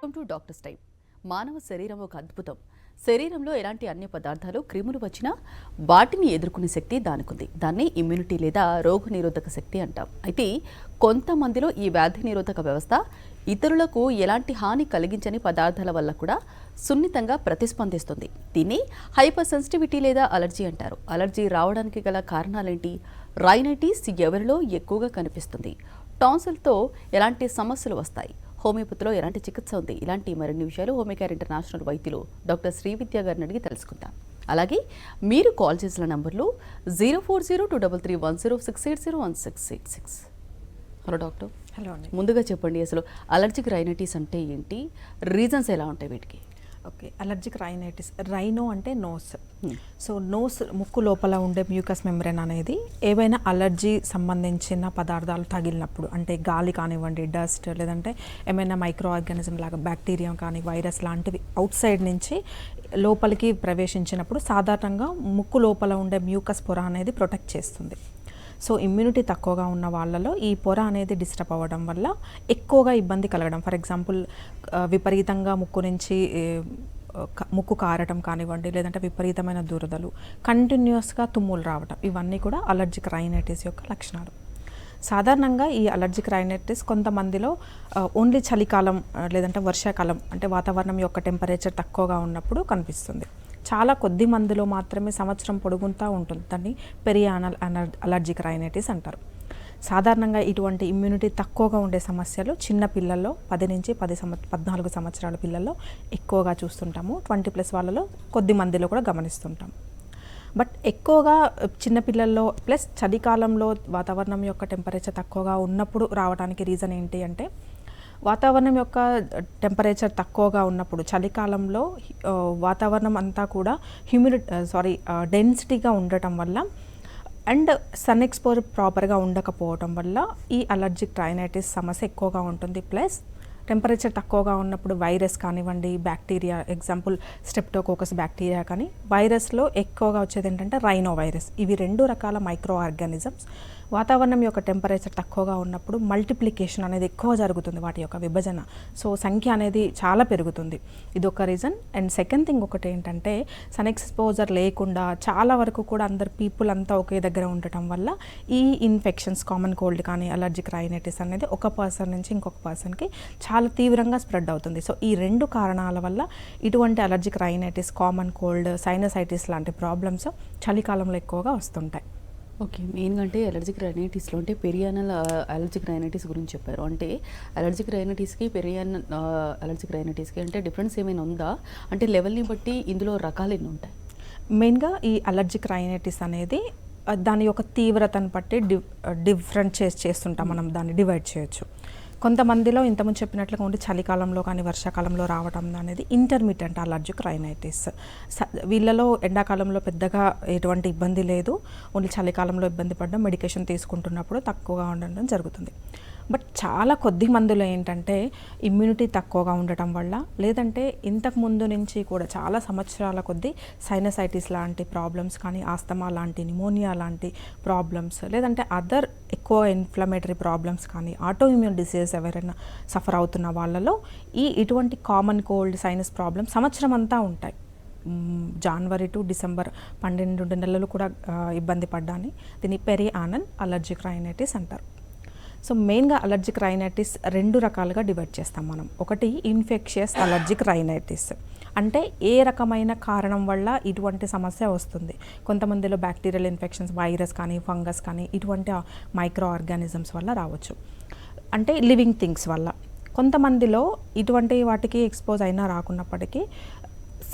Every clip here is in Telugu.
Welcome to doctors time. మానవ శరీరం ఒక అద్భుతం. శరీరంలో ఎలాంటి అన్ని పదార్థాలు క్రిములు వచ్చినా వాటిని ఎదుర్కొనే శక్తి దానికుంది. దాన్ని ఇమ్యూనిటీ లేదా రోగ నిరోధక శక్తి అంటాం. అయితే కొంతమందిలో ఈ వ్యాధి నిరోధక వ్యవస్థ ఇతరులకు ఎలాంటి హాని కలిగించని పదార్థాల వల్ల కూడా సున్నితంగా ప్రతిస్పందిస్తుంది. దీన్ని హైపర్ సెన్సిటివిటీ లేదా అలర్జీ అంటారు. అలర్జీ రావడానికి గల కారణాలేంటి? రైనైటిస్ ఎవరిలో ఎక్కువగా కనిపిస్తుంది? టాన్సిల్తో ఎలాంటి సమస్యలు వస్తాయి? హోమియోపతిలో ఎలాంటి చికిత్స ఉంది? ఇలాంటి మరిన్ని విషయాలు హోమియోకేర్ ఇంటర్నేషనల్ వైద్యులు డాక్టర్ శ్రీవిద్య గారిని అడిగి తెలుసుకుందాం. అలాగే మీరు కాల్ చేసిన నంబర్లు 04023310680166. Hello doctor. హలో అండి. ముందుగా చెప్పండి, అసలు అలర్జిక్ రైనైటిస్ అంటే ఏంటి? రీజన్స్ ఎలా ఉంటాయి వీటికి? ఓకే, అలర్జిక్ రైనైటిస్, రైనో అంటే నోస్. సో నోస్ ముక్కు లోపల ఉండే మ్యూకస్ మెంబ్రేన్ అనేది ఏవైనా అలర్జీ సంబంధించిన పదార్థాలు తగిలినప్పుడు, అంటే గాలి కానివ్వండి, డస్ట్, లేదంటే ఏమైనా మైక్రో ఆర్గానిజం లాగా బ్యాక్టీరియా కానీ వైరస్ లాంటివి అవుట్ సైడ్ నుంచి లోపలికి ప్రవేశించినప్పుడు సాధారణంగా ముక్కు లోపల ఉండే మ్యూకస్ పొర అనేది ప్రొటెక్ట్ చేస్తుంది. సో ఇమ్యూనిటీ తక్కువగా ఉన్న వాళ్ళలో ఈ పొర అనేది డిస్టర్బ్ అవ్వడం వల్ల ఎక్కువగా ఇబ్బంది కలగడం. ఫర్ ఎగ్జాంపుల్ విపరీతంగా ముక్కు నుంచి ముక్కు కారటం కానివ్వండి, లేదంటే విపరీతమైన దురదలు, కంటిన్యూస్గా తుమ్ములు రావడం, ఇవన్నీ కూడా అలర్జిక్ రైనైటిస్ యొక్క లక్షణాలు. సాధారణంగా ఈ అలర్జిక్ రైనైటిస్ కొంతమందిలో ఓన్లీ చలికాలం లేదంటే వర్షాకాలం, అంటే వాతావరణం యొక్క టెంపరేచర్ తక్కువగా ఉన్నప్పుడు కనిపిస్తుంది. చాలా కొద్ది మందిలో మాత్రమే సంవత్సరం పొడుగుంతా ఉంటుంది. దాన్ని పెరియానల్ అలర్జిక్ రైనైటిస్ అంటారు. సాధారణంగా ఇటువంటి ఇమ్యూనిటీ తక్కువగా ఉండే సమస్యలు చిన్న పిల్లల్లో 10 నుంచి 14 సంవత్సరాల పిల్లల్లో ఎక్కువగా చూస్తుంటాము. 20+ వాళ్ళలో కొద్ది మందిలో కూడా గమనిస్తుంటాం. బట్ ఎక్కువగా చిన్నపిల్లల్లో ప్లస్ చలికాలంలో వాతావరణం యొక్క టెంపరేచర్ తక్కువగా ఉన్నప్పుడు రావడానికి రీజన్ ఏంటి అంటే, వాతావరణం యొక్క టెంపరేచర్ తక్కువగా ఉన్నప్పుడు చలికాలంలో వాతావరణం అంతా కూడా డెన్సిటీగా ఉండటం వల్ల అండ్ సన్ ఎక్స్పోజర్ ప్రాపర్గా ఉండకపోవటం వల్ల ఈ అలర్జిక్ రైనైటిస్ సమస్య ఎక్కువగా ఉంటుంది. ప్లస్ టెంపరేచర్ తక్కువగా ఉన్నప్పుడు వైరస్ కానివ్వండి, బ్యాక్టీరియా, ఎగ్జాంపుల్ స్ట్రెప్టోకోకస్ బ్యాక్టీరియా కానీ, వైరస్లో ఎక్కువగా వచ్చేది ఏంటంటే రైనో వైరస్. ఇవి 2 రకాల మైక్రో ఆర్గానిజమ్స్ వాతావరణం యొక్క టెంపరేచర్ తక్కువగా ఉన్నప్పుడు మల్టిప్లికేషన్ అనేది ఎక్కువ జరుగుతుంది, వాటి యొక్క విభజన. సో సంఖ్య అనేది చాలా పెరుగుతుంది. ఇది ఒక రీజన్. అండ్ సెకండ్ థింగ్ ఒకటి ఏంటంటే, సన్ ఎక్స్పోజర్ లేకుండా చాలా వరకు కూడా అందరు పీపుల్ అంతా ఒకే దగ్గర ఉండటం వల్ల ఈ ఇన్ఫెక్షన్స్, కామన్ కోల్డ్ కానీ అలర్జిక్ రైనైటిస్ అనేది ఒక పర్సన్ నుంచి ఇంకొక పర్సన్కి చాలా తీవ్రంగా స్ప్రెడ్ అవుతుంది. సో ఈ 2 కారణాల వల్ల ఇటువంటి allergic rhinitis, common cold, sinusitis లాంటి ప్రాబ్లమ్స్ చలికాలంలో ఎక్కువగా వస్తుంటాయి. ఓకే, మెయిన్గా అంటే అలర్జిక్ రైనైటిస్లో అంటే పెరియానల్ అలర్జిక్ రైనైటిస్ గురించి చెప్పారు. అంటే అలర్జిక్ రైనైటిస్కి పెరియానల్ అలర్జిక్ రైనైటిస్కి అంటే డిఫరెన్స్ ఏమైనా ఉందా? అంటే లెవెల్ని బట్టి ఇందులో రకాలు ఎన్ని ఉంటాయి? మెయిన్గా ఈ అలర్జిక్ రైనైటిస్ అనేది దాని యొక్క తీవ్రతను బట్టి డిఫరెంట్ చేస్తుంటాం, మనం దాన్ని డివైడ్ చేయొచ్చు. కొంతమందిలో ఇంతకుముందు చెప్పినట్లుగా ఉండి చలికాలంలో కానీ వర్షాకాలంలో రావడం అనేది ఇంటర్మీడియట్ అలర్జిక్ రైనైటిస్. వీళ్ళలో ఎండాకాలంలో పెద్దగా ఎటువంటి ఇబ్బంది లేదు, ఓన్లీ చలికాలంలో ఇబ్బంది పడడం, మెడికేషన్ తీసుకుంటున్నప్పుడు తక్కువగా ఉండడం జరుగుతుంది. బట్ చాలా కొద్ది మందిలో ఏంటంటే ఇమ్యూనిటీ తక్కువగా ఉండటం వల్ల, లేదంటే ఇంతకు ముందు నుంచి కూడా చాలా సంవత్సరాల కొద్దీ సైనసైటిస్ లాంటి ప్రాబ్లమ్స్ కానీ, ఆస్తమా లాంటి, నిమోనియా లాంటి ప్రాబ్లమ్స్, లేదంటే అదర్ ఎక్కువ ఇన్ఫ్లమేటరీ ప్రాబ్లమ్స్ కానీ, ఆటో ఇమ్యూన్ డిసీజెస్ ఎవరైనా సఫర్ అవుతున్న వాళ్ళలో ఇటువంటి కామన్ కోల్డ్, సైనస్ ప్రాబ్లమ్ సంవత్సరం అంతా ఉంటాయి. జనవరి టు డిసెంబర్ 12 నెలలు కూడా ఇబ్బంది పడ్డాన్ని దీన్ని పెరియానల్ అలర్జిక్ రైనైటిస్ అంటారు. సో మెయిన్గా అలర్జిక్ రైనైటిస్ 2 రకాలుగా డివైడ్ చేస్తాం మనం. ఒకటి ఇన్ఫెక్షియస్ అలర్జిక్ రైనైటిస్, అంటే ఏ రకమైన కారణం వల్ల ఇటువంటి సమస్య వస్తుంది. కొంతమందిలో బ్యాక్టీరియల్ ఇన్ఫెక్షన్స్, వైరస్ కానీ, ఫంగస్ కానీ, ఇటువంటి మైక్రో ఆర్గానిజమ్స్ వల్ల రావచ్చు, అంటే లివింగ్ థింగ్స్ వల్ల. కొంతమందిలో ఇటువంటి వాటికి ఎక్స్పోజ్ అయినా రాకున్నప్పటికీ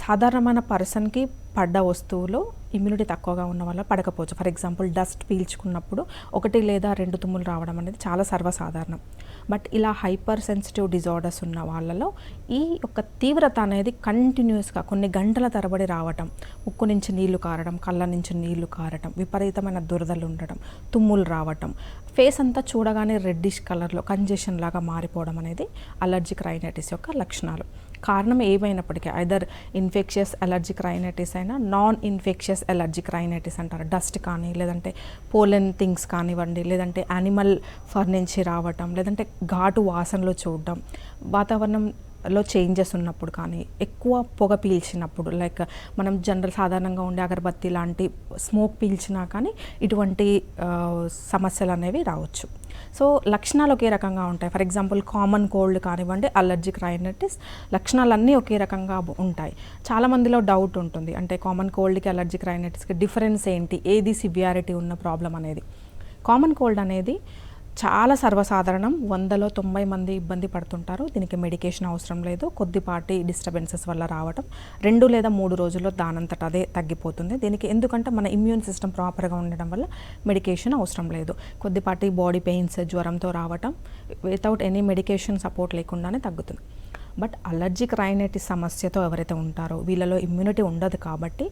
సాధారణమైన పర్సన్కి పడ్డ వస్తువులో ఇమ్యూనిటీ తక్కువగా ఉన్న వల్ల పడకపోవచ్చు. ఫర్ ఎగ్జాంపుల్ డస్ట్ పీల్చుకున్నప్పుడు 1 లేదా 2 తుమ్ములు రావడం అనేది చాలా సర్వసాధారణం. బట్ ఇలా హైపర్ సెన్సిటివ్ డిజార్డర్స్ ఉన్న వాళ్ళలో ఈ యొక్క తీవ్రత అనేది కంటిన్యూస్గా కొన్ని గంటల తరబడి రావటం, ముక్కు నుంచి నీళ్లు కారడం, కళ్ళ నుంచి నీళ్లు కారటం, విపరీతమైన దురదలు ఉండటం, తుమ్ములు రావటం, ఫేస్ అంతా చూడగానే రెడ్డిష్ కలర్లో కంజెషన్ లాగా మారిపోవడం అనేది అలర్జిక్ రైనైటిస్ యొక్క లక్షణాలు. కారణం ఏమైనప్పటికీ ఐదర్ ఇన్ఫెక్షియస్ అలర్జిక్ రైనైటిస్ అయినా, నాన్ ఇన్ఫెక్షియస్ అలర్జిక్ రైనైటిస్ అంటారు. డస్ట్ కానీ, లేదంటే పోలెన్ థింగ్స్ కానివ్వండి, లేదంటే యానిమల్ ఫర్ నుంచి రావటం, లేదంటే ఘాటు వాసనలో చూడటం, వాతావరణం లో చేంజెస్ ఉన్నప్పుడు కానీ, ఎక్కువ పొగ పీల్చినప్పుడు, లైక్ మనం సాధారణంగా ఉండే అగరబత్తి లాంటి స్మోక్ పీల్చినా కానీ ఇటువంటి సమస్యలు అనేవి రావచ్చు. సో లక్షణాలు ఒకే రకంగా ఉంటాయి. ఫర్ ఎగ్జాంపుల్ కామన్ కోల్డ్ కానివ్వండి, అలర్జిక్ రైనైటిస్ లక్షణాలన్నీ ఒకే రకంగా ఉంటాయి. చాలామందిలో డౌట్ ఉంటుంది, అంటే కామన్ కోల్డ్కి అలర్జిక్ రైనైటిస్కి డిఫరెన్స్ ఏంటి, ఏది సివియారిటీ ఉన్న ప్రాబ్లం అనేది. కామన్ కోల్డ్ అనేది చాలా సర్వసాధారణం, 100లో 90 మంది ఇబ్బంది పడుతుంటారు. దీనికి మెడికేషన్ అవసరం లేదు, కొద్దిపాటి డిస్టర్బెన్సెస్ వల్ల రావటం 2 లేదా 3 రోజుల్లో దానంతట అదే తగ్గిపోతుంది. దీనికి ఎందుకంటే మన ఇమ్యూన్ సిస్టమ్ ప్రాపర్గా ఉండడం వల్ల మెడికేషన్ అవసరం లేదు. కొద్దిపాటి బాడీ పెయిన్స్, జ్వరంతో రావటం వితౌట్ ఎనీ మెడికేషన్ సపోర్ట్ లేకుండానే తగ్గుతుంది. బట్ అలర్జిక్ రైనైటిస్ సమస్యతో ఎవరైతే ఉంటారో వీళ్ళలో ఇమ్యూనిటీ ఉండదు కాబట్టి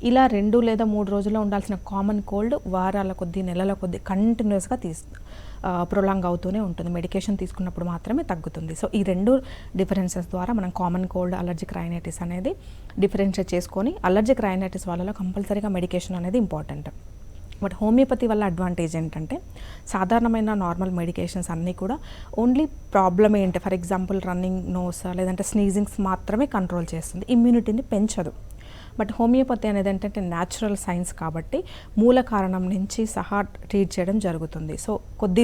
ఇలా 2 లేదా 3 రోజుల్లో ఉండాల్సిన కామన్ కోల్డ్ వారాల కొద్దీ, నెలల కొద్దీ కంటిన్యూస్గా ప్రొలాంగ్ అవుతూనే ఉంటుంది. మెడికేషన్ తీసుకున్నప్పుడు మాత్రమే తగ్గుతుంది. సో ఈ 2 డిఫరెన్సెస్ ద్వారా మనం కామన్ కోల్డ్, అలర్జిక్ రైనైటిస్ అనేది డిఫరెన్షియేట్ చేసుకొని, అలర్జిక్ రైనైటిస్ వాళ్ళలో కంపల్సరీగా మెడికేషన్ అనేది ఇంపార్టెంట్. బట్ హోమియోపతి వల్ల అడ్వాంటేజ్ ఏంటంటే సాధారణమైన నార్మల్ మెడికేషన్స్ అన్నీ కూడా ఓన్లీ ప్రాబ్లం ఏంటి, ఫర్ ఎగ్జాంపుల్ రన్నింగ్ నోస్ లేదంటే స్నీజింగ్స్ మాత్రమే కంట్రోల్ చేస్తుంది, ఇమ్యూనిటీని పెంచదు. బట్ హోమియోపతి అనేది ఏంటంటే న్యాచురల్ సైన్స్ కాబట్టి మూల కారణం నుంచి సహా ట్రీట్ చేయడం జరుగుతుంది. సో కొద్ది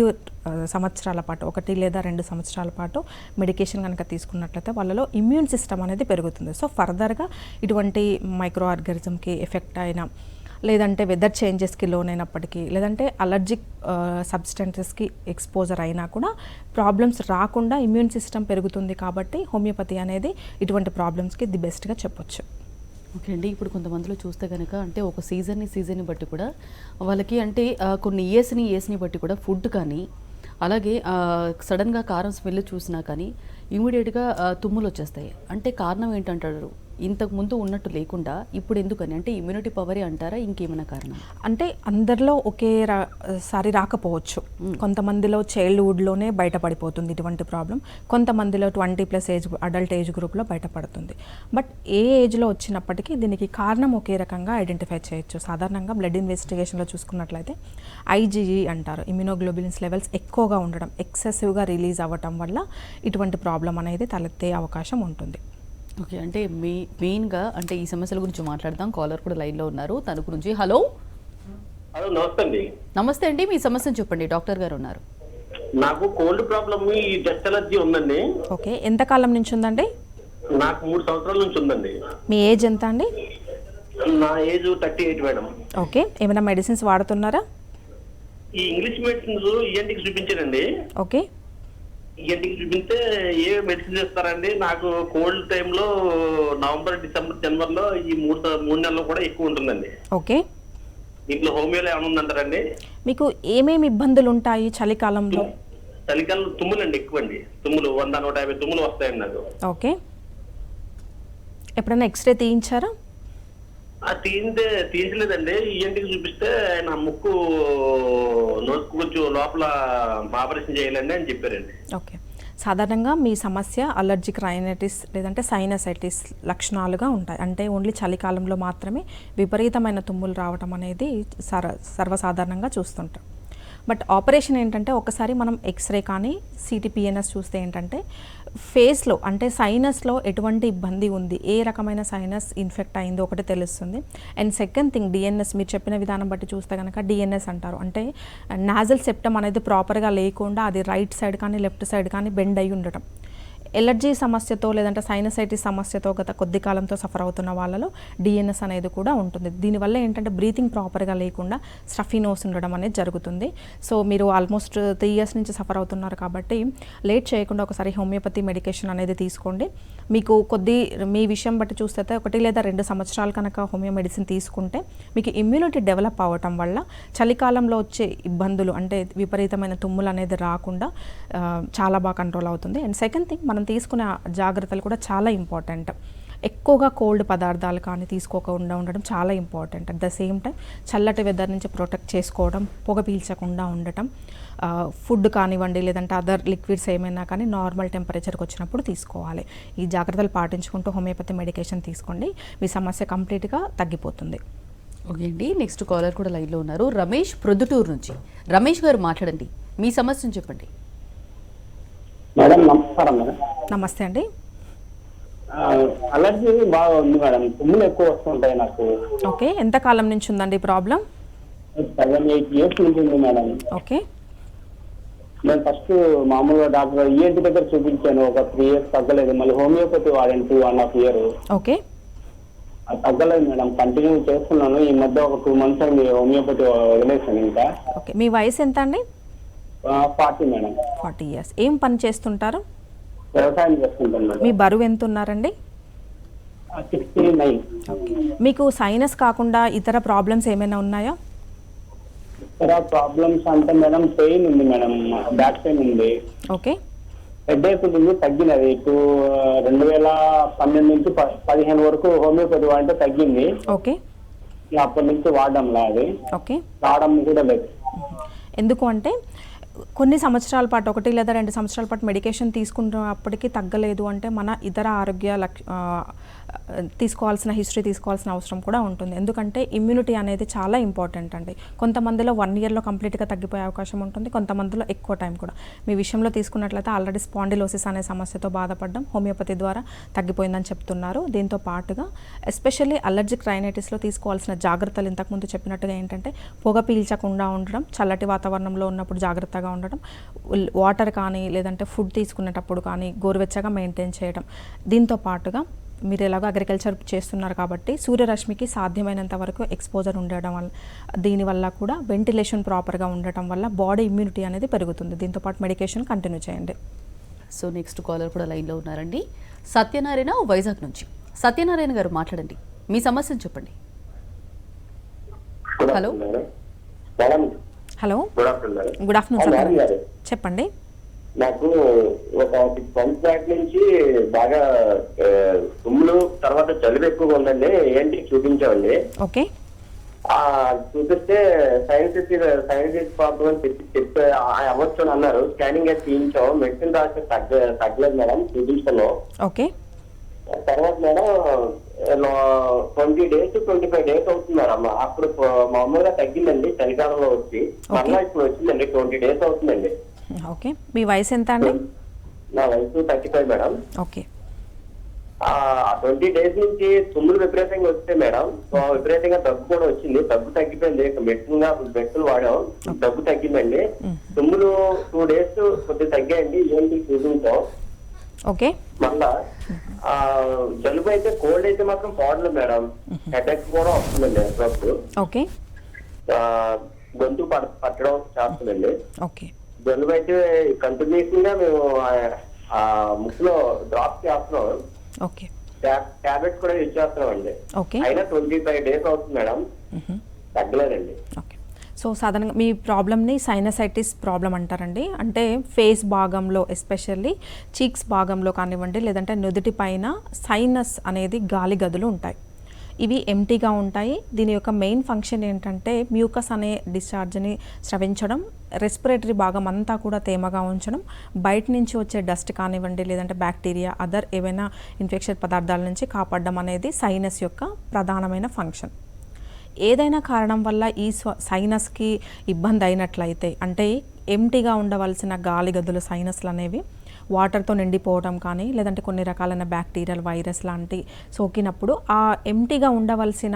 సంవత్సరాల పాటు, 1 లేదా 2 సంవత్సరాల పాటు మెడికేషన్ కనుక తీసుకున్నట్లయితే వాళ్ళలో ఇమ్యూన్ సిస్టమ్ అనేది పెరుగుతుంది. సో ఫర్దర్గా ఇటువంటి మైక్రో ఆర్గానిజంకి ఎఫెక్ట్ అయిన, లేదంటే వెదర్ చేంజెస్కి లోనైనప్పటికీ, లేదంటే అలర్జిక్ సబ్స్టెన్సెస్కి ఎక్స్పోజర్ అయినా కూడా ప్రాబ్లమ్స్ రాకుండా ఇమ్యూన్ సిస్టమ్ పెరుగుతుంది. కాబట్టి హోమియోపతి అనేది ఇటువంటి ప్రాబ్లమ్స్కి ది బెస్ట్గా చెప్పొచ్చు. ఓకే అండి. ఇప్పుడు కొంతమందిలో చూస్తే కనుక అంటే ఒక సీజన్ని బట్టి కూడా వాళ్ళకి అంటే కొన్ని ఇయర్స్ని బట్టి కూడా ఫుడ్ కానీ, అలాగే సడన్గా కారం స్మెల్ చూసినా కానీ ఇమీడియట్గా తుమ్ములు వచ్చేస్తాయి. అంటే కారణం ఏంటంటారు? ఇంతకు ముందు ఉన్నట్టు లేకుండా ఇప్పుడు ఎందుకని? అంటే ఇమ్యూనిటీ పవరే అంటారా, ఇంకేమైనా కారణం? అంటే అందరిలో ఒకేసారి రాకపోవచ్చు. కొంతమందిలో చైల్డ్హుడ్లోనే బయటపడిపోతుంది ఇటువంటి ప్రాబ్లం, కొంతమందిలో 20+ ఏజ్ అడల్ట్ ఏజ్ గ్రూప్లో బయటపడుతుంది. బట్ ఏ ఏజ్లో వచ్చినప్పటికీ దీనికి కారణం ఒకే రకంగా ఐడెంటిఫై చేయొచ్చు. సాధారణంగా బ్లడ్ ఇన్వెస్టిగేషన్లో చూసుకున్నట్లయితే IgE అంటారు, ఇమ్యూనోగ్లోబులిన్స్ లెవెల్స్ ఎక్కువగా ఉండడం, ఎక్సెసివ్గా రిలీజ్ అవ్వటం వల్ల ఇటువంటి ప్రాబ్లం అనేది తలెత్తే అవకాశం ఉంటుంది. ఓకే. అంటే మెయిన్గా అంటే ఈ సమస్యల గురించి మాట్లాడదాం. కాలర్ కూడా లైన్లో ఉన్నారు, తన గురించి. హలో నమస్తే అండి. నమస్తే అండి, మీ సమస్యను చెప్పండి, డాక్టర్ గారు ఉన్నారు. నాకు కోల్డ్ ప్రాబ్లమ్, ఈ డస్ట్ ఎలర్జీ ఉందండి. ఓకే, ఎంతకాలం నుంచి ఉందండి? నాకు 3 సంవత్సరాల నుంచి ఉందండి. మీ ఏజ్ ఎంత అండి? నా ఏజ్ 38 మేడం. ఓకే, ఏమైనా మెడిసిన్స్ వాడుతున్నారా? ఈ ఇంగ్లీష్ మెడిసిన్స్ ఈఎన్టీకి చూపించానండి. ఓకే, ఈఎన్టీకి చూపిస్తే ఏ మెడిసిన్స్ ఇస్తారండి? నాకు కోల్డ్ టైంలో నవంబర్, డిసెంబర్, జనవరిలో ఈ 3 నెలలు కూడా ఎక్కువ ఉంటుందండి. ఓకే, దీంట్లో హోమియోలో ఏమైనా ఉందంటారండి? మీకు ఏమేమి ఇబ్బందులు ఉంటాయి చలికాలంలో? చలికాలం తుమ్ములండి, ఎక్కువ అండి. తుమ్ములు 100-150 తుమ్ములు వస్తాయండి నాకు. ఓకే, ఎప్పుడైనా ఎక్స్రే తీయించారా? తీయించలేదండి. ఈఎన్టీకి చూపిస్తే నా ముక్కు నోసుకు కొంచెం లోపల ఆపరేషన్ చేయాలండి అని చెప్పారండి. ఓకే, సాధారణంగా మీ సమస్య అలర్జిక్ రైనైటిస్ లేదంటే సైనసైటిస్ లక్షణాలుగా ఉంటాయి. అంటే ఓన్లీ చలికాలంలో మాత్రమే విపరీతమైన తుమ్ములు రావడం అనేది సర్వసాధారణంగా చూస్తుంటాం. బట్ ఆపరేషన్ ఏంటంటే ఒకసారి మనం ఎక్స్రే కానీ CT/PNS చూస్తే ఏంటంటే ఫేస్లో అంటే సైనస్లో ఎటువంటి ఇబ్బంది ఉంది, ఏ రకమైన సైనస్ ఇన్ఫెక్ట్ అయిందో ఒకటి తెలుస్తుంది. అండ్ సెకండ్ థింగ్ DNS, మీరు చెప్పిన విధానం బట్టి చూస్తే కనుక DNS అంటారు, అంటే నాజల్ సెప్టమ్ అనేది ప్రాపర్గా లేకుండా అది రైట్ సైడ్ కానీ లెఫ్ట్ సైడ్ కానీ బెండ్ అయి ఉండటం. ఎలర్జీ సమస్యతో లేదంటే సైనసైటిస్ సమస్యతో గత కొద్ది కాలంతో సఫర్ అవుతున్న వాళ్ళలో DNS అనేది కూడా ఉంటుంది. దీనివల్ల ఏంటంటే బ్రీతింగ్ ప్రాపర్గా లేకుండా స్టఫీ నోస్ ఉండడం అనేది జరుగుతుంది. సో మీరు ఆల్మోస్ట్ 3 years నుంచి సఫర్ అవుతున్నారు కాబట్టి లేట్ చేయకుండా ఒకసారి హోమియోపతి మెడికేషన్ అనేది తీసుకోండి. మీకు మీ విషయం బట్టి చూస్తే 1 లేదా 2 సంవత్సరాలు కనుక హోమియో మెడిసిన్ తీసుకుంటే మీకు ఇమ్యూనిటీ డెవలప్ అవ్వటం వల్ల చలికాలంలో వచ్చే ఇబ్బందులు అంటే విపరీతమైన తుమ్ములు అనేది రాకుండా చాలా బాగా కంట్రోల్ అవుతుంది. అండ్ సెకండ్ థింగ్, మనం తీసుకునే జాగ్రత్తలు కూడా చాలా ఇంపార్టెంట్. ఎక్కువగా కోల్డ్ పదార్థాలు కానీ తీసుకోకుండా ఉండడం చాలా important. At the same time చల్లటి వెదర్ నుంచి ప్రొటెక్ట్ చేసుకోవడం, పొగ పీల్చకుండా ఉండటం, ఫుడ్ కానివ్వండి లేదంటే అదర్ లిక్విడ్స్ ఏమైనా కానీ నార్మల్ టెంపరేచర్కి వచ్చినప్పుడు తీసుకోవాలి. ఈ జాగ్రత్తలు పాటించుకుంటూ హోమియోపతి మెడికేషన్ తీసుకోండి, మీ సమస్య కంప్లీట్గా తగ్గిపోతుంది. ఓకే అండి. నెక్స్ట్ కాలర్ కూడా లైన్లో ఉన్నారు, రమేష్ ప్రొద్దుటూరు నుంచి. రమేష్ గారు మాట్లాడండి, మీ సమస్యను చెప్పండి. మేడం నమస్కారం. మేడం నమస్తే అండి. అలర్జీ బాగా ఉంది మేడం, తుమ్ములు ఎక్కువ వస్తుంటాయి నాకు. ఓకే, ఎంత కాలం నుంచి ఉందండి ఈ ప్రాబ్లం? 7-8 years నుంచి ఉంది మేడం. ఓకే. నేను ఫస్ట్ మామూలుగా డాక్టర్ ఈఎన్టీ దగ్గర చూపించాను, ఒక 3 years తగ్గలేదు. మళ్ళీ హోమియోపతి వాడాను 2.5 years. ఓకే. అది తగ్గలేదు మేడం, కంటిన్యూ చేస్తున్నాను. ఈ మధ్య ఒక 2 months అయింది హోమియోపతి వదిలేసాను ఇంకా. ఓకే, మీ వయసు ఎంత అండి? 40 మేడం. 40 years. ఏం పని చేస్తుంటారు? వ్యవసాయం చేసుకుంటాను మేడం. మీ బరువు ఎంత ఉన్నారండి? 69. మీకు సైనస్ కాకుండా ఇతర ప్రాబ్లమ్స్ ఏమైనా ఉన్నాయా? ఇతర ప్రాబ్లమ్స్ అంటే మేడం పెయిన్ ఉంది మేడం, బ్యాక్ పెయిన్ ఉంది. ఓకే. హెడేక్ ఉంది, తగ్గినది. 2012 నుంచి 15 వరకు హోమియోపతి వాడితే తగ్గింది. ఓకే. అప్పటి నుంచి వాడడంలా అది. ఓకే. రావడం కూడా లేదు. ఎందుకు అంటే కొన్ని సంవత్సరాల పాటు 1 లేదా 2 సంవత్సరాల పాటు మెడికేషన్ తీసుకున్నప్పటికీ తగ్గలేదు అంటే మన ఇతర ఆరోగ్య తీసుకోవాల్సిన హిస్టరీ తీసుకోవాల్సిన అవసరం కూడా ఉంటుంది. ఎందుకంటే ఇమ్యూనిటీ అనేది చాలా ఇంపార్టెంట్ అండి. కొంతమందిలో 1 yearలో కంప్లీట్గా తగ్గిపోయే అవకాశం ఉంటుంది, కొంతమందిలో ఎక్కువ టైం కూడా. మీ విషయంలో తీసుకున్నట్లయితే ఆల్రెడీ స్పాండిలోసిస్ అనే సమస్యతో బాధపడడం హోమియోపతి ద్వారా తగ్గిపోయిందని చెప్తున్నారు. దీంతో పాటుగా ఎస్పెషల్లీ అలర్జిక్ రైనైటిస్లో తీసుకోవాల్సిన జాగ్రత్తలు ఇంతకుముందు చెప్పినట్టుగా ఏంటంటే పొగ పీల్చకుండా ఉండడం, చల్లటి వాతావరణంలో ఉన్నప్పుడు జాగ్రత్తగా ఉండడం, వాటర్ కానీ లేదంటే ఫుడ్ తీసుకునేటప్పుడు కానీ గోరువెచ్చగా మెయింటైన్ చేయడం. దీంతో పాటుగా మీరు ఎలాగో అగ్రికల్చర్ చేస్తున్నారు కాబట్టి సూర్యరశ్మికి సాధ్యమైనంత వరకు ఎక్స్పోజర్ ఉండడం వల్ల, దీనివల్ల కూడా వెంటిలేషన్ ప్రాపర్గా ఉండటం వల్ల బాడీ ఇమ్యూనిటీ అనేది పెరుగుతుంది. దీంతోపాటు మెడికేషన్ కంటిన్యూ చేయండి. సో నెక్స్ట్ కాలర్ కూడా లైన్లో ఉన్నారండి. సత్యనారాయణ వైజాగ్ నుంచి. సత్యనారాయణ గారు మాట్లాడండి, మీ సమస్యను చెప్పండి. Hello. Hello, good afternoon. Good afternoon Satyanarayana, చెప్పండి. నాకు ఒక 6 months బ్యాక్ నుంచి బాగా తుమ్ములు, తర్వాత జలుబు ఎక్కువగా ఉందండి. ఏంటి చూపించామండి. ఓకే. చూపిస్తే సైనసిస్ ప్రాబ్లం అని చెప్పి అవ్వచ్చు అని అన్నారు. స్కానింగ్ అయితే తీయించాం, మెడిసిన్ రాసి తగ్గలేదు మేడం, చూపించాను. ఓకే. తర్వాత మేడం 20 days 25 days అవుతుంది మేడం. అప్పుడు మామూలుగా తగ్గిందండి చలికాలంలో వచ్చి, మళ్ళీ ఇప్పుడు వచ్చిందండి 20 days అవుతుందండి. ఓకే. మీ వయసు ఎంత అండి? నా వయసు 35 మేడం. ఓకే. 20 days నుంచి తుమ్ములు విపరీతంగా వస్తే మేడం, విపరీతంగా దగ్గు కూడా వచ్చింది. దగ్గు తగ్గిపోయింది, మెడిసిన్ వాడాం, దగ్గు తగ్గిందండి. తుమ్ములు 2 days కొద్దిగా తగ్గాయండి. ఏంటి చూపించాం. ఓకే. మళ్ళా జలుబు అయితే, కోల్డ్ అయితే మాత్రం పోవట్లేదు మేడం. హెడేక్ కూడా వస్తుందండి అప్పుడప్పుడు. ఓకే. గొంతు పట్టడం చేస్తుందండి. ఓకే. జలుబు అయితే కంటిన్యూషన్ గా మేము ముక్కులో డ్రాప్ చేస్తున్నాం. ఓకే. టాబ్లెట్స్ కూడా యూజ్ చేస్తున్నాం అండి. ఓకే. అయినా 25 days అవుతుంది మేడం, తగ్గలేదండి. ఓకే. సో సాధారణంగా మీ ప్రాబ్లమ్ని సైనసైటిస్ ప్రాబ్లం అంటారండి. అంటే ఫేస్ భాగంలో ఎస్పెషల్లీ చీక్స్ భాగంలో కానివ్వండి, లేదంటే నుదుటి పైన సైనస్ అనేది గాలి గదులు ఉంటాయి. ఇవి ఎంటీగా ఉంటాయి. దీని యొక్క మెయిన్ ఫంక్షన్ ఏంటంటే మ్యూకస్ అనే డిశ్చార్జ్ని స్రవించడం, రెస్పిరేటరీ భాగం అంతా కూడా తేమగా ఉంచడం, బయట నుంచి వచ్చే డస్ట్ కానివ్వండి లేదంటే బ్యాక్టీరియా అదర్ ఏవైనా ఇన్ఫెక్షన్ పదార్థాల నుంచి కాపాడడం అనేది సైనస్ యొక్క ప్రధానమైన ఫంక్షన్. ఏదైనా కారణం వల్ల ఈ సైనస్కి ఇబ్బంది అయినట్లయితే, అంటే ఎంటీగా ఉండవలసిన గాలి గదులు సైనస్లు అనేవి వాటర్తో నిండిపోవడం కానీ లేదంటే కొన్ని రకాలైన బ్యాక్టీరియల్ వైరస్ లాంటి సోకినప్పుడు ఆ ఎంటీగా ఉండవలసిన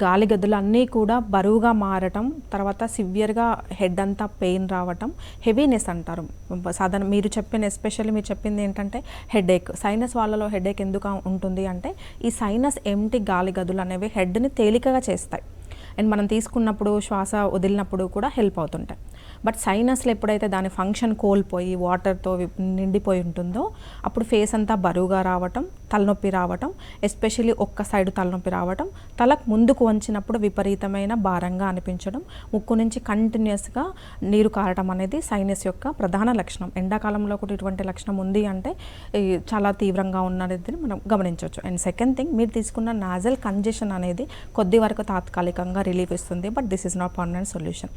గాలి గదులు అన్నీ కూడా బరువుగా మారటం, తర్వాత సివియర్గా హెడ్ అంతా పెయిన్ రావటం, హెవీనెస్ అంటారు సాధారణ. మీరు చెప్పింది ఏంటంటే హెడేక్. సైనస్ వాళ్ళలో హెడేక్ ఎందుకు ఉంటుంది అంటే ఈ సైనస్ ఎంటీ గాలి గదులు అనేవి హెడ్ని తేలికగా చేస్తాయి అండ్ మనం తీసుకున్నప్పుడు శ్వాస వదిలినప్పుడు కూడా హెల్ప్ అవుతుంటాయి. బట్ సైనస్లో ఎప్పుడైతే దాని ఫంక్షన్ కోల్పోయి వాటర్తో నిండిపోయి ఉంటుందో అప్పుడు ఫేస్ అంతా బరువుగా రావటం, తలనొప్పి రావటం, ఎస్పెషల్లీ ఒక్క సైడ్ తలనొప్పి రావటం, తలకు ముందుకు వంచినప్పుడు విపరీతమైన భారంగా అనిపించడం, ముక్కు నుంచి కంటిన్యూస్గా నీరు కారటం అనేది సైనస్ యొక్క ప్రధాన లక్షణం. ఎండాకాలంలో కూడా ఇటువంటి లక్షణం ఉంది అంటే చాలా తీవ్రంగా ఉన్నది మనం గమనించవచ్చు. అండ్ సెకండ్ థింగ్, మీరు తీసుకున్న నాజల్ కంజెషన్ అనేది కొద్ది వరకు తాత్కాలికంగా రిలీఫ్ ఇస్తుంది, but this is not permanent solution.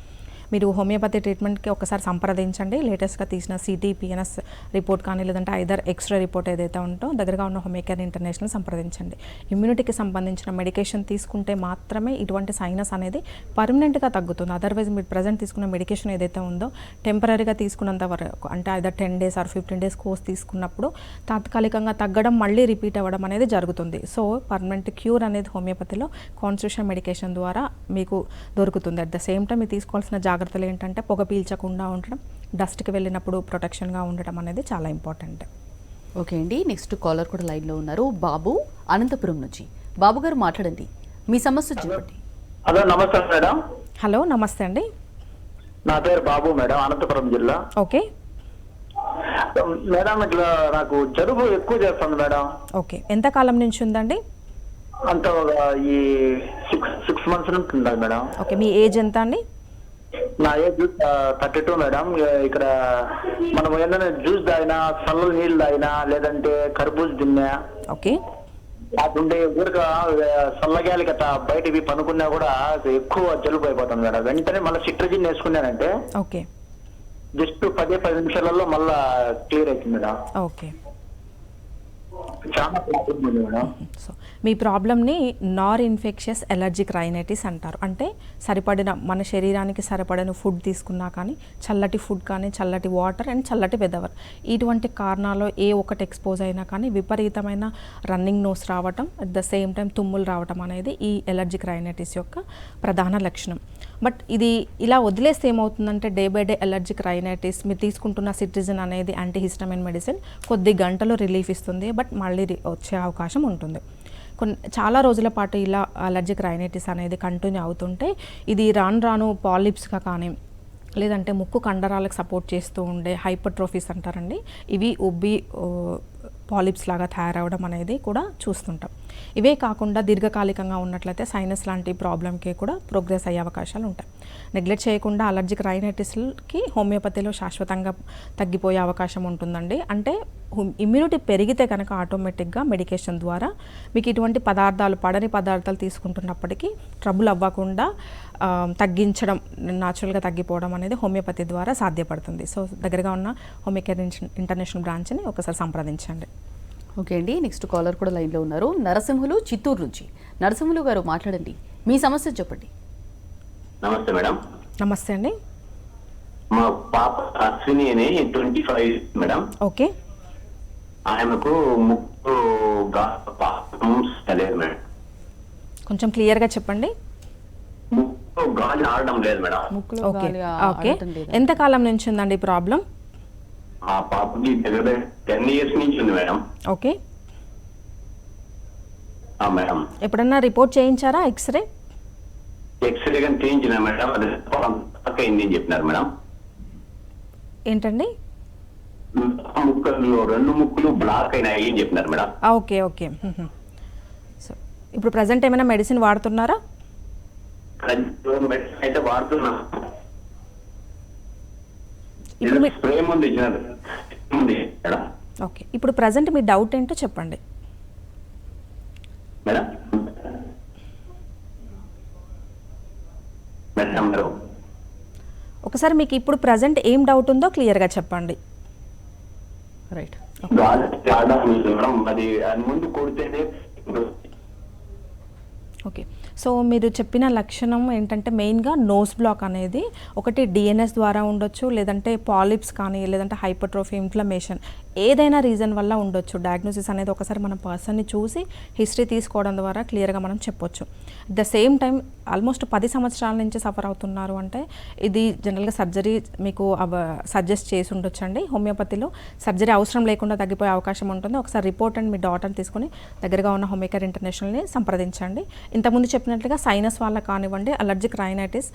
మీరు హోమియోపతి ట్రీట్మెంట్కి ఒకసారి సంప్రదించండి. లేటెస్ట్గా తీసిన సిటీ పిఎన్ఎస్ రిపోర్ట్ కానీ లేదంటే ఐదర్ ఎక్స్రే రిపోర్ట్ ఏదైతే ఉంటో దగ్గరగా ఉన్న హోమియోకేర్ ఇంటర్నేషనల్ సంప్రదించండి. ఇమ్యూనిటీకి సంబంధించిన మెడికేషన్ తీసుకుంటే మాత్రమే ఇటువంటి సైనస్ అనేది పర్మనెంట్గా తగ్గుతుంది. అదర్వైజ్ మీరు ప్రజెంట్ తీసుకున్న మెడికేషన్ ఏదైతే ఉందో టెంపరీగా తీసుకున్నంత వరకు అంటే either 10 days or 15 days course తీసుకున్నప్పుడు తాత్కాలికంగా తగ్గడం మళ్ళీ రిపీట్ అవ్వడం అనేది జరుగుతుంది. సో పర్మనెంట్ క్యూర్ అనేది హోమియోపతిలో కాన్స్టిట్యూషన్ మెడికేషన్ ద్వారా మీకు దొరుకుతుంది. అట్ ద సేమ్ టైం మీరు తీసుకోవాల్సిన జాగ్రత్తలు ఏంటంటే పొగ పీల్చకుండా ఉండడం, డస్ట్కి వెళ్ళినప్పుడు ప్రొటెక్షన్గా ఉండటం అనేది చాలా ఇంపార్టెంట్. ఓకే అండి, నెక్స్ట్ కాలర్ కూడా లైన్లో ఉన్నారు. బాబు అనంతపురం నుంచి. బాబు గారు మాట్లాడండి, మీ సమస్య చెప్పండి. హలో నమస్తే మేడం. హలో నమస్తే అండి. నా పేరు బాబు మేడం, అనంతపురం జిల్లా. ఓకే మేడం ఇట్లా నాకు జలుబు ఎక్కువ చేస్తుంది మేడం. ఓకే ఎంత కాలం నుంచి ఉందండి? అంత ఒక ఈ 6 months నుంచి ఉండాలి మేడం. ఓకే మీ ఏజ్ ఎంత అండి? నా ఏజ్ 32 మేడం. ఇక్కడ మనం ఏదైనా జ్యూస్ తాగినా, చల్ల నీళ్ళు తాగినా, లేదంటే కర్బూజ్ తిన్నా, ఓకే అటుండే ఊరిక చల్లగాలి గట్ట బయటవి పనుకున్నా కూడా ఎక్కువ జలుబు అయిపోతుంది మేడం. వెంటనే మళ్ళీ సిట్రజిన్ వేసుకున్నానంటే ఓకే జస్ట్ 10 నిమిషాలలో మళ్ళా క్లియర్ అవుతుంది మేడం. ఓకే చాలా ప్రాబ్లం ఉంది మేడం. సో మీ ప్రాబ్లమ్ని నార్ ఇన్ఫెక్షియస్ ఎలర్జిక్ రైనైటిస్ అంటారు. అంటే సరిపడిన మన శరీరానికి సరిపడిన ఫుడ్ తీసుకున్నా కానీ, చల్లటి ఫుడ్ కానీ, చల్లటి వాటర్ అండ్ చల్లటి వెదర్, ఇటువంటి కారణాలు ఏ ఒక్కటి ఎక్స్పోజ్ అయినా కానీ విపరీతమైన రన్నింగ్ నోస్ రావటం, అట్ ద సేమ్ టైం తుమ్ములు రావటం అనేది ఈ ఎలర్జిక్ రైనైటిస్ యొక్క ప్రధాన లక్షణం. బట్ ఇది ఇలా వదిలేస్తే ఏమవుతుందంటే day by day allergic rhinitis మీరు తీసుకుంటున్న సిట్రిజిన్ అనేది యాంటీహిస్టమిన్ మెడిసిన్ కొద్ది గంటలు రిలీఫ్ ఇస్తుంది, బట్ మళ్ళీ వచ్చే అవకాశం ఉంటుంది. చాలా రోజుల పాటు ఇలా అలర్జిక్ రైనైటిస్ అనేది కంటిన్యూ అవుతుంటే ఇది రాను రాను పాలిప్స్గా కానీ లేదంటే ముక్కు కండరాలకు సపోర్ట్ చేస్తూ ఉండే హైపర్ట్రోఫీస్ అంటారండి, ఇవి ఉబ్బి పాలిప్స్ లాగా తయారవడం అనేది కూడా చూస్తుంటాం. ఇవే కాకుండా దీర్ఘకాలికంగా ఉన్నట్లయితే సైనస్ లాంటి ప్రాబ్లంకి కూడా ప్రోగ్రెస్ అయ్యే అవకాశాలు ఉంటాయి. నెగ్లెక్ట్ చేయకుండా అలర్జిక్ రైనైటిస్కి హోమియోపతిలో శాశ్వతంగా తగ్గిపోయే అవకాశం ఉంటుందండి. అంటే ఇమ్యూనిటీ పెరిగితే కనుక ఆటోమేటిక్గా మెడికేషన్ ద్వారా మీకు ఇటువంటి పదార్థాలు పడని పదార్థాలు తీసుకుంటున్నప్పటికీ ట్రబుల్ అవ్వకుండా తగ్గించడం, న్యాచురల్గా తగ్గిపోవడం అనేది హోమియోపతి ద్వారా సాధ్యపడుతుంది. సో దగ్గరగా ఉన్న హోమియోకేర్ ఇంటర్నేషనల్ బ్రాంచ్ని ఒకసారి సంప్రదించండి. ఓకే అండి, నెక్స్ట్ కాలర్ కూడా లైన్లో ఉన్నారు. నరసింహులు చిత్తూరు నుంచి. నరసింహులు గారు మాట్లాడండి, మీ సమస్య చెప్పండి. నమస్తే మేడం. నమస్తే అండి. మా పాప అశ్విని అని 25 మేడం. ఓకే ఆమెకు ముక్కు లేదు మేడం. కొంచెం క్లియర్గా చెప్పండి. ముక్కు గాలి ఆడడం లేదు మేడం. ముక్కులో ఓకే గాలి ఓకే ఆడటం లేదా? ఎంత కాలం నుంచి ఉందండి ప్రాబ్లం? ఆ పాపకి దగ్గర 10 years నుంచి ఉంది మేడం. ఓకే మేడం ఎప్పుడన్నా రిపోర్ట్ చేయించారా ఎక్స్రే? ఎక్స్రే కానీ చేయించిన మేడం, అది అయింది అని చెప్పినారు మేడం. ఏంటండి? ముక్కలు 2 ముక్కులు బ్లాక్ అయినాయి అని చెప్పినారు మేడం. ఓకే ఓకే సో ఇప్పుడు ప్రజెంట్ ఏమైనా మెడిసిన్ వాడుతున్నారా? మెడిసిన్ అయితే వాడుతున్నా. ఇప్పుడు మీ స్ప్రే ముందు ఇచ్చినారు మేడం. ఓకే ఇప్పుడు ప్రజెంట్ మీ డౌట్ ఏంటో చెప్పండి. మేడం మేడం గారు ఒకసారి మీకు ఇప్పుడు ప్రజెంట్ ఏం డౌట్ ఉందో క్లియర్గా చెప్పండి. రైట్. గాలి ఆడడం లేదు మేడం, అది ముందు కొడితేనే. ఓకే సో మీరు చెప్పిన లక్షణం ఏంటంటే మెయిన్గా నోస్ బ్లాక్ అనేది ఒకటి డిఎన్ఎస్ ద్వారా ఉండొచ్చు, లేదంటే పాలిప్స్ కానీ లేదంటే హైపర్ట్రోఫీ, ఇన్ఫ్లమేషన్, ఏదైనా రీజన్ వల్ల ఉండొచ్చు. డయాగ్నోసిస్ అనేది ఒకసారి మన పర్సన్ని చూసి హిస్టరీ తీసుకోవడం ద్వారా క్లియర్గా మనం చెప్పొచ్చు. At the same time almost 10 సంవత్సరాల నుంచి సఫర్ అవుతున్నారు అంటే ఇది జనరల్గా సర్జరీ మీకు సజెస్ట్ చేసి ఉండొచ్చు అండి. హోమియోపతిలో సర్జరీ అవసరం లేకుండా తగ్గిపోయే అవకాశం ఉంటుంది. ఒకసారి రిపోర్ట్ అండ్ మీ డాటర్ని తీసుకొని దగ్గరగా ఉన్న హోమియోకేర్ ఇంటర్నేషనల్ని సంప్రదించండి. ఇంతకుముందు చెప్పినట్లుగా సైనస్ వల్ల కానివ్వండి, అలర్జిక్ రైనైటిస్,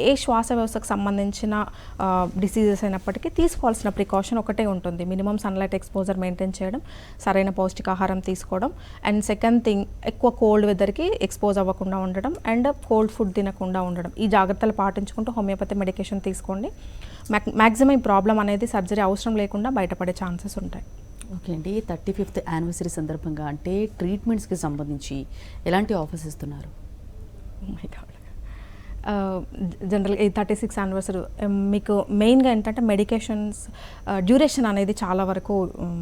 ఏ శ్వాస వ్యవస్థకు సంబంధించిన డిసీజెస్ అయినప్పటికీ తీసుకోవాల్సిన ప్రికాషన్ ఒకటే ఉంటుంది. మినిమం సన్లైట్ ఎక్స్పోజర్ మెయింటైన్ చేయడం, సరైన పౌష్టికాహారం తీసుకోవడం, అండ్ సెకండ్ థింగ్ ఎక్కువ కోల్డ్ వెదర్కి ఎక్స్పోజ్ అవ్వకుండా ఉండడం అండ్ కోల్డ్ ఫుడ్ తినకుండా ఉండడం. ఈ జాగ్రత్తలు పాటించుకుంటూ హోమియోపతి మెడికేషన్ తీసుకోండి. మ్యాక్సిమం ఈ ప్రాబ్లం అనేది సర్జరీ అవసరం లేకుండా బయటపడే ఛాన్సెస్ ఉంటాయి. ఓకే అండి, 35th యానివర్సరీ సందర్భంగా అంటే ట్రీట్మెంట్స్కి సంబంధించి ఎలాంటి ఆఫర్స్ ఇస్తున్నారు? జనరల్ ఈ 36 యానివర్సరీ మీకు మెయిన్గా ఏంటంటే మెడికేషన్స్ డ్యూరేషన్ అనేది చాలా వరకు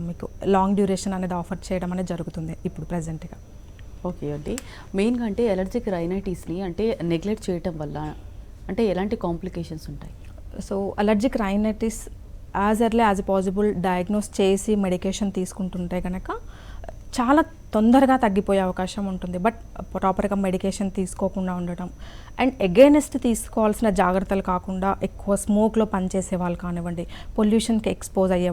మీకు లాంగ్ డ్యూరేషన్ అనేది ఆఫర్ చేయడం అనేది జరుగుతుంది ఇప్పుడు ప్రజెంట్గా. ఓకే అండి. మెయిన్గా అంటే ఎలర్జిక్ రైనైటిస్ని అంటే నెగ్లెక్ట్ చేయటం వల్ల అంటే ఎలాంటి కాంప్లికేషన్స్ ఉంటాయి? So allergic rhinitis as early as possible diagnose చేసి మెడికేషన్ తీసుకుంటుంటే కనుక చాలా తొందరగా తగ్గిపోయే అవకాశం ఉంటుంది. బట్ ప్రాపర్గా మెడికేషన్ తీసుకోకుండా ఉండటం అండ్ అగైనెస్ట్ తీసుకోవాల్సిన జాగ్రత్తలు కాకుండా ఎక్కువ స్మోక్లో పనిచేసే వాళ్ళు కానివ్వండి, పొల్యూషన్కి ఎక్స్పోజ్ అయ్యే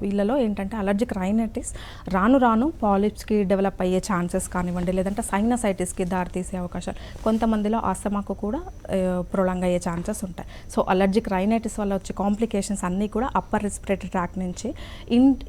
వీళ్ళలో ఏంటంటే అలర్జిక్ రైనైటిస్ రాను రాను పాలిప్స్కి డెవలప్ అయ్యే ఛాన్సెస్ కానివ్వండి, లేదంటే సైనసైటిస్కి దారితీసే అవకాశాలు, కొంతమందిలో ఆస్తమాకు కూడా ప్రొలాంగ్ అయ్యే ఛాన్సెస్ ఉంటాయి. సో అలర్జిక్ రైనైటిస్ వల్ల వచ్చే కాంప్లికేషన్స్ అన్నీ కూడా అప్పర్ రెస్పిరేటరీ ట్రాక్ నుంచి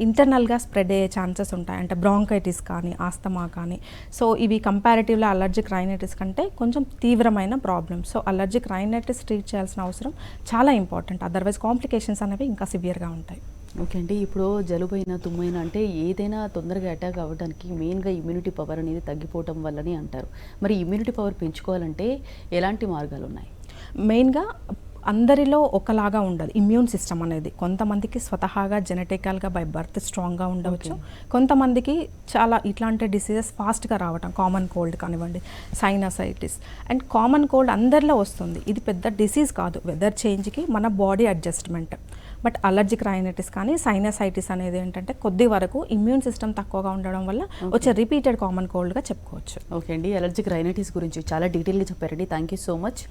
ఇంటర్నల్గా స్ప్రెడ్ అయ్యే ఛాన్సెస్ ఉంటాయి. అంటే బ్రాంకైటిస్ కానీ ఆస్తమా కానీ. సో ఇవి కంపారిటివ్లీ అలర్జిక్ రైనైటిస్ కంటే కొంచెం తీవ్రమైన problems. So allergic rhinitis treat చేయాల్సిన అవసరం చాలా ఇంపార్టెంట్. అదర్వైజ్ కాంప్లికేషన్స్ అనేవి ఇంకా సివియర్గా ఉంటాయి. ఓకే అండి. ఇప్పుడు జలుబైన తుమ్మైనా అంటే ఏదైనా తొందరగా అటాక్ అవ్వడానికి మెయిన్గా ఇమ్యూనిటీ పవర్ అనేది తగ్గిపోవటం వల్లనే అంటారు. మరి ఇమ్యూనిటీ పవర్ పెంచుకోవాలంటే ఎలాంటి మార్గాలు ఉన్నాయి? మెయిన్గా అందరిలో ఒకలాగా ఉండదు ఇమ్యూన్ సిస్టమ్ అనేది. కొంతమందికి స్వతహాగా జెనెటికల్గా బై బర్త్ స్ట్రాంగ్గా ఉండవచ్చు, కొంతమందికి చాలా ఇట్లాంటి డిసీజెస్ ఫాస్ట్గా రావటం, కామన్ కోల్డ్ కానివ్వండి, సైనసైటిస్ అండ్ కామన్ కోల్డ్ అందరిలో వస్తుంది. ఇది పెద్ద డిసీజ్ కాదు, వెదర్ చేంజ్కి మన body adjustment. But allergic rhinitis కానీ సైనసైటిస్ అనేది ఏంటంటే కొద్ది వరకు ఇమ్యూన్ సిస్టమ్ తక్కువగా ఉండడం వల్ల వచ్చే రిపీటెడ్ కామన్ కోల్డ్గా చెప్పుకోవచ్చు. ఓకే అండి. అలర్జిక్ రైనైటిస్ గురించి చాలా డీటెయిల్గా చెప్పారండి. Thank you so much.